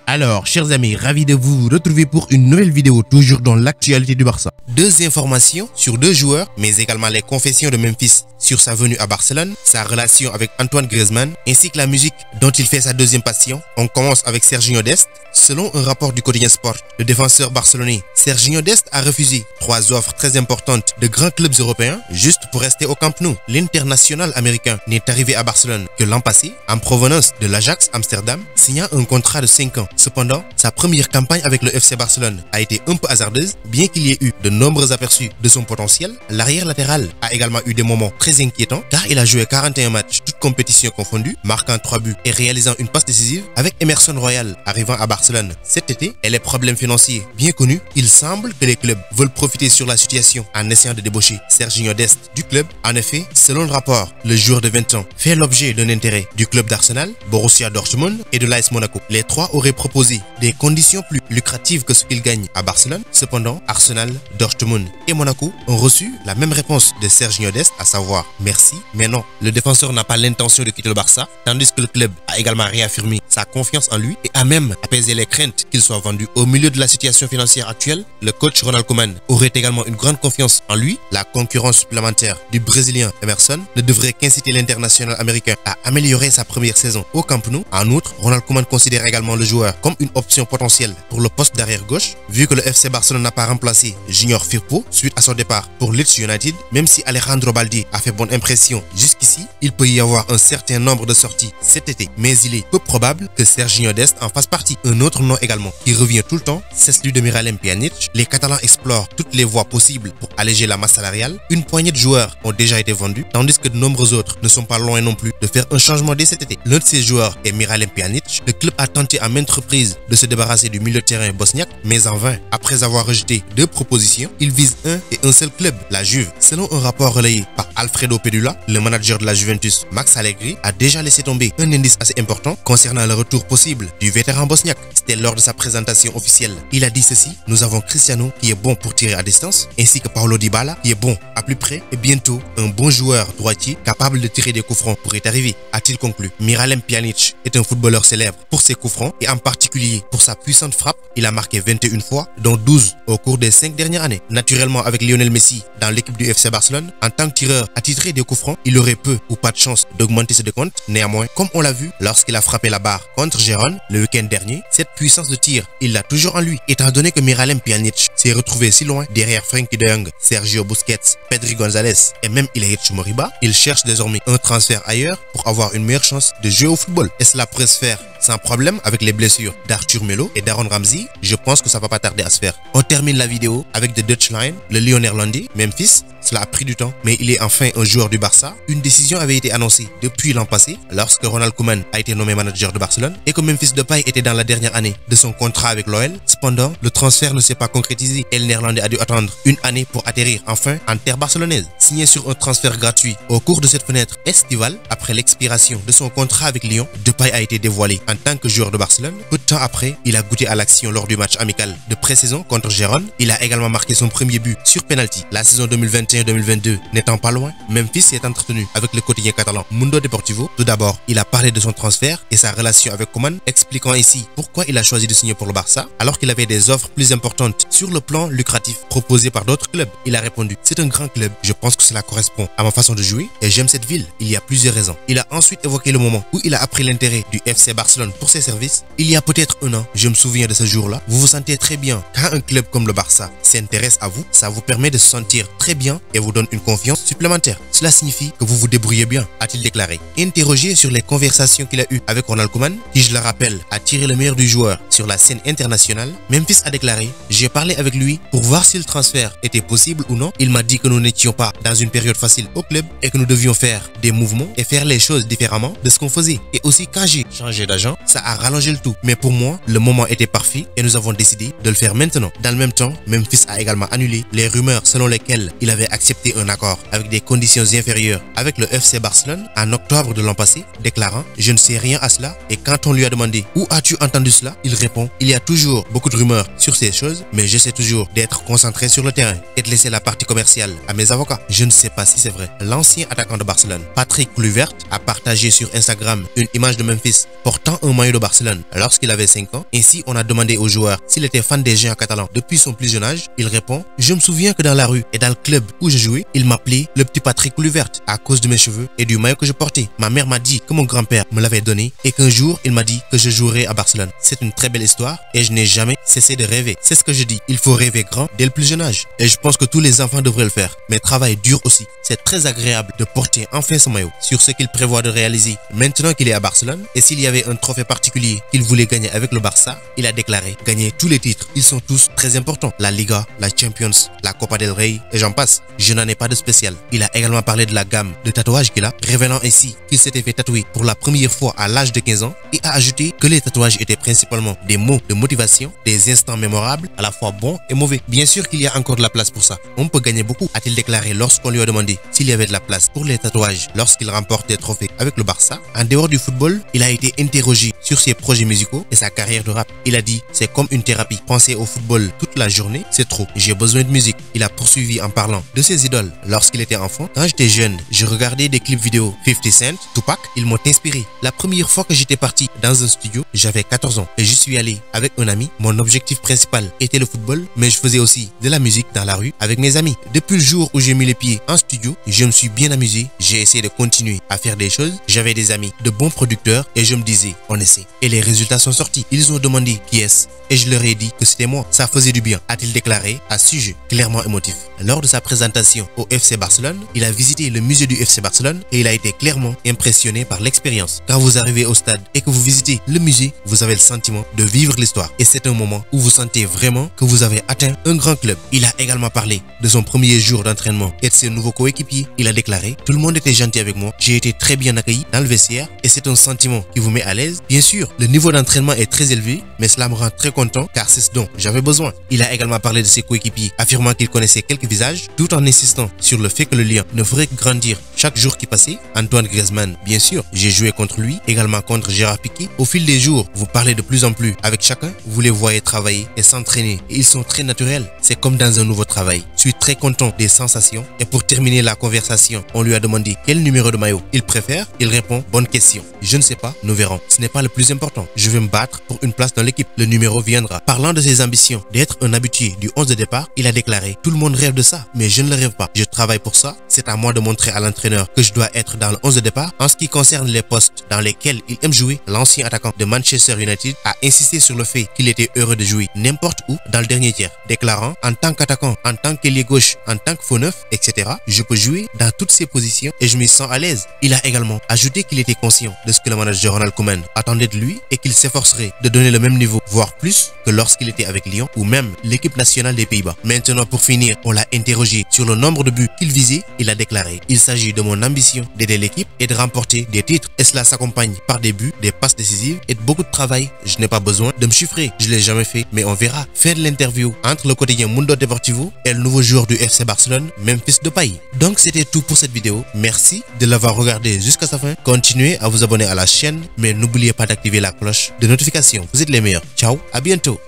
Alors, chers amis, ravi de vous retrouver pour une nouvelle vidéo, toujours dans l'actualité du Barça. Deux informations sur deux joueurs, mais également les confessions de Memphis sur sa venue à Barcelone, sa relation avec Antoine Griezmann, ainsi que la musique dont il fait sa deuxième passion. On commence avec Serginho Dest. Selon un rapport du quotidien Sport, le défenseur barcelonais Serginho Dest a refusé 3 offres très importantes de grands clubs européens juste pour rester au Camp Nou. L'international américain n'est arrivé à Barcelone que l'an passé, en provenance de l'Ajax Amsterdam, signant un contrat de 5 ans. Cependant, sa première campagne avec le FC Barcelone a été un peu hasardeuse, bien qu'il y ait eu de nombreux aperçus de son potentiel. L'arrière latéral a également eu des moments très inquiétants car il a joué 41 matchs, toutes compétitions confondues, marquant 3 buts et réalisant une passe décisive avec Emerson Royal arrivant à Barcelone cet été. Et les problèmes financiers bien connus, il semble que les clubs veulent profiter sur la situation en essayant de débaucher Serginho Dest du club. En effet, selon le rapport, le joueur de 20 ans fait l'objet d'un intérêt du club d'Arsenal, Borussia Dortmund et de l'AS Monaco. Les trois auraient proposé des conditions plus lucratives que ce qu'il gagne à Barcelone. Cependant, Arsenal, Dortmund et Monaco ont reçu la même réponse de Serginho Dest, à savoir merci, mais non. Le défenseur n'a pas l'intention de quitter le Barça, tandis que le club a également réaffirmé sa confiance en lui et a même apaisé les craintes qu'il soit vendu. Au milieu de la situation financière actuelle, le coach Ronald Koeman aurait également une grande confiance en lui. La concurrence supplémentaire du Brésilien Emerson ne devrait qu'inciter l'international américain à améliorer sa première saison au Camp Nou. En outre, Ronald Koeman considère également le joueur comme une option potentielle pour le poste d'arrière gauche, vu que le FC Barcelone n'a pas remplacé Junior Firpo suite à son départ pour Leeds United. Même si Alejandro Baldi a fait bonne impression jusqu'ici, il peut y avoir un certain nombre de sorties cet été, mais il est peu probable que Serginho Dest en fasse partie. Un autre nom également qui revient tout le temps, c'est celui de Miralem Pjanic. Les Catalans explorent toutes les voies possibles pour alléger la masse salariale. Une poignée de joueurs ont déjà été vendus, tandis que de nombreux autres ne sont pas loin non plus de faire un changement dès cet été. L'un de ces joueurs est Miralem Pjanic. Le club a tenté à maintes reprises de se débarrasser du milieu de terrain bosniaque, mais en vain. Après avoir rejeté 2 propositions, il vise un et un seul club, la Juve. Selon un rapport relayé par Alfredo Pedula, le manager de la Juventus, Max Allegri, a déjà laissé tomber un indice assez important concernant le retour possible du vétéran bosniaque. C'était lors de sa présentation officielle. Il a dit ceci: nous avons Cristiano qui est bon pour tirer à distance, ainsi que Paulo Dybala qui est bon à plus près, et bientôt un bon joueur droitier capable de tirer des coups francs pourrait arriver, a-t-il conclu. Miralem Pjanic est un footballeur célèbre pour ses coups francs et en particulier pour sa puissante frappe. Il a marqué 21 fois, dont 12 au cours des 5 dernières années. Naturellement, avec Lionel Messi dans l'équipe du FC Barcelone, en tant que tireur attitré des coups francs, il aurait peu ou pas de chance d'augmenter ses décomptes. Néanmoins, comme on l'a vu lorsqu'il a frappé la barre contre Gérone le week-end dernier, cette puissance de tir, il l'a toujours en lui. Étant donné que Miralem Pjanic s'est retrouvé si loin derrière Frenkie de Jong, Sergio Busquets, Pedri González et même Illich Moriba, il cherche désormais un transfert ailleurs pour avoir une meilleure chance de jouer au football. Et cela pourrait se faire sans problème avec les blessures d'Arthur Melo et d'Aaron Ramsey. Je pense que ça va pas tarder à se faire. On termine la vidéo avec The Dutch Lion, le lion néerlandais Memphis. Cela a pris du temps, mais il est enfin un joueur du Barça. Une décision avait été annoncée depuis l'an passé, lorsque Ronald Koeman a été nommé manager de Barcelone, et que Memphis Depay était dans la dernière année de son contrat avec l'OL. Cependant, le transfert ne s'est pas concrétisé et le néerlandais a dû attendre une année pour atterrir enfin en terre barcelonaise. Signé sur un transfert gratuit au cours de cette fenêtre estivale, après l'expiration de son contrat avec Lyon, Depay a été dévoilé en tant que joueur de Barcelone. Peu de temps après, il a goûté à l'action lors du match amical de pré-saison contre Gérone. Il a également marqué son premier but sur penalty. La saison 2021-2022 n'étant pas loin, Memphis s'est entretenu avec le quotidien catalan Mundo Deportivo. Tout d'abord, il a parlé de son transfert et sa relation avec Koeman, expliquant ainsi pourquoi il a choisi de signer pour le Barça alors qu'il avait des offres plus importantes sur le plan lucratif proposées par d'autres clubs. Il a répondu: c'est un grand club, je pense que cela correspond à ma façon de jouer et j'aime cette ville. Il y a plusieurs raisons. Il a ensuite évoqué le moment où il a appris l'intérêt du FC Barcelone pour ses services. Il y a peut-être un an, je me souviens de ce jour-là. Vous vous sentez très bien quand un club comme le Barça s'intéresse à vous. Ça vous permet de se sentir très bien et vous donne une confiance supplémentaire. Cela signifie que vous vous débrouillez bien, a-t-il déclaré. Interrogé sur les conversations qu'il a eues avec Ronald Koeman, qui, je le rappelle, a tiré le meilleur du joueur sur la scène internationale, Memphis a déclaré: j'ai parlé avec lui pour voir si le transfert était possible ou non. Il m'a dit que nous n'étions pas dans une période facile au club et que nous devions faire des mouvements et faire les choses différemment de ce qu'on faisait. Et aussi, quand j'ai changé d'agent, ça a rallongé le tout. Mais pour moi, le moment était parfait et nous avons décidé de le faire maintenant. Dans le même temps, Memphis a également annulé les rumeurs selon lesquelles il avait accepté un accord avec des conditions inférieures avec le FC Barcelone en octobre de l'an passé, déclarant: je ne sais rien à cela. Et quand on lui a demandé: où as-tu entendu cela, il répond: il y a toujours beaucoup de rumeurs sur ces choses, mais j'essaie toujours d'être concentré sur le terrain et de laisser la partie commerciale à mes avocats. Je ne sais pas si c'est vrai. L'ancien attaquant de Barcelone, Patrick Kluivert, a partagé sur Instagram une image de Memphis portant dans un maillot de Barcelone lorsqu'il avait 5 ans. Ainsi, on a demandé au joueur s'il était fan des géants catalans depuis son plus jeune âge. Il répond: je me souviens que dans la rue et dans le club où je jouais, il m'appelait le petit Patrick Kluivert à cause de mes cheveux et du maillot que je portais. Ma mère m'a dit que mon grand-père me l'avait donné et qu'un jour, il m'a dit que je jouerais à Barcelone. C'est une très belle histoire et je n'ai jamais cessé de rêver. C'est ce que je dis. Il faut rêver grand dès le plus jeune âge. Et je pense que tous les enfants devraient le faire. Mais travail dur aussi. C'est très agréable de porter enfin ce maillot sur ce qu'il prévoit de réaliser maintenant qu'il est à Barcelone. Et s'il y avait un trophée particulier qu'il voulait gagner avec le Barça, il a déclaré gagner tous les titres. Ils sont tous très importants. La Liga, la Champions, la Copa del Rey et j'en passe. Je n'en ai pas de spécial. Il a également parlé de la gamme de tatouages qu'il a, révélant ainsi qu'il s'était fait tatouer pour la première fois à l'âge de 15 ans et a ajouté que les tatouages étaient principalement des mots de motivation, des instants mémorables, à la fois bons et mauvais. Bien sûr qu'il y a encore de la place pour ça. On peut gagner beaucoup, a-t-il déclaré lorsqu'on lui a demandé s'il y avait de la place pour les tatouages lorsqu'il remporte des trophées avec le Barça. En dehors du football, il a été interrogé sur ses projets musicaux et sa carrière de rap. Il a dit: c'est comme une thérapie. Penser au football toute la journée, c'est trop. J'ai besoin de musique. Il a poursuivi en parlant de ses idoles lorsqu'il était enfant. Quand j'étais jeune, je regardais des clips vidéo 50 Cent, Tupac, ils m'ont inspiré. La première fois que j'étais parti dans un studio, j'avais 14 ans et j'y suis allé avec un ami. Mon objectif principal était le football, mais je faisais aussi de la musique dans la rue avec mes amis. Depuis le jour où j'ai mis les pieds en studio, je me suis bien amusé. J'ai essayé de continuer à faire des choses. J'avais des amis, de bons producteurs et je me disais, on essaie. Et les résultats sont sortis. Ils ont demandé qui est-ce et je leur ai dit que c'était moi. Ça faisait du bien, a-t-il déclaré à ce sujet clairement émotif. Lors de sa présentation au FC Barcelone, il a visité le musée du FC Barcelone et il a été clairement impressionné par l'expérience. Quand vous arrivez au stade et que vous visitez le musée, vous avez le sentiment de vivre l'histoire et c'est un moment où vous sentez vraiment que vous avez atteint un grand club. Il a également parlé de son premier jour d'entraînement et de ses nouveaux coéquipiers. Il a déclaré: tout le monde était gentil avec moi, j'ai été très bien accueilli dans le vestiaire et c'est un sentiment qui vous met à l'aise. Bien sûr, le niveau d'entraînement est très élevé, mais cela me rend très content car c'est ce dont j'avais besoin. Il a également parlé de ses coéquipiers, affirmant qu'il connaissait quelques visages, tout en insistant sur le fait que le lien ne ferait que grandir chaque jour qui passait. Antoine Griezmann, bien sûr, j'ai joué contre lui, également contre Gérard Piqué. Au fil des jours, vous parlez de plus en plus avec chacun, vous les voyez travailler et s'entraîner et ils sont très naturels. C'est comme dans un nouveau travail. Je suis très content des sensations et pour terminer la conversation, on lui a demandé quel numéro de maillot il préfère. Il répond: bonne question. Je ne sais pas, nous verrons. Ce n'est pas le plus important. Je vais me battre pour une place dans l'équipe. Le numéro viendra. Parlant de ses ambitions d'être un habitué du 11 de départ, il a déclaré: tout le monde rêve de ça, mais je ne le rêve pas. Je travaille pour ça. C'est à moi de montrer à l'entraîneur que je dois être dans le 11 de départ. En ce qui concerne les postes dans lesquels il aime jouer, l'ancien attaquant de Manchester United a insisté sur le fait qu'il était heureux de jouer n'importe où dans le dernier tiers, déclarant: en tant qu'attaquant, en tant qu'ailier gauche, en tant que faux neuf, etc. je peux jouer dans toutes ces positions et je m'y sens à l'aise. Il a également ajouté qu'il était conscient de ce que le manager Ronald Koeman attendait de lui et qu'il s'efforcerait de donner le même niveau, voire plus, que lorsqu'il était avec Lyon ou même l'équipe nationale des Pays-Bas. Maintenant, pour finir, on l'a interrogé sur le nombre de buts qu'il visait. Il a déclaré: il s'agit de mon ambition d'aider l'équipe et de remporter des titres. Et cela s'accompagne par des buts, des passes décisives et de beaucoup de travail. Je n'ai pas besoin de me chiffrer. Je l'ai jamais fait, mais on verra. Faire de l'interview entre le quotidien Mundo Deportivo et le nouveau joueur du FC Barcelone, Memphis Depay. Donc c'était tout pour cette vidéo. Merci de l'avoir regardé jusqu'à sa fin. Continuez à vous abonner à la chaîne, mais n'oubliez pas d'activer la cloche de notification. Vous êtes les meilleurs. Ciao, à bientôt.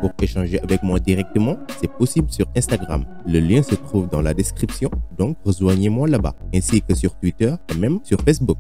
Pour échanger avec moi directement, c'est possible sur Instagram. Le lien se trouve dans la description, donc rejoignez-moi là-bas, ainsi que sur Twitter et même sur Facebook.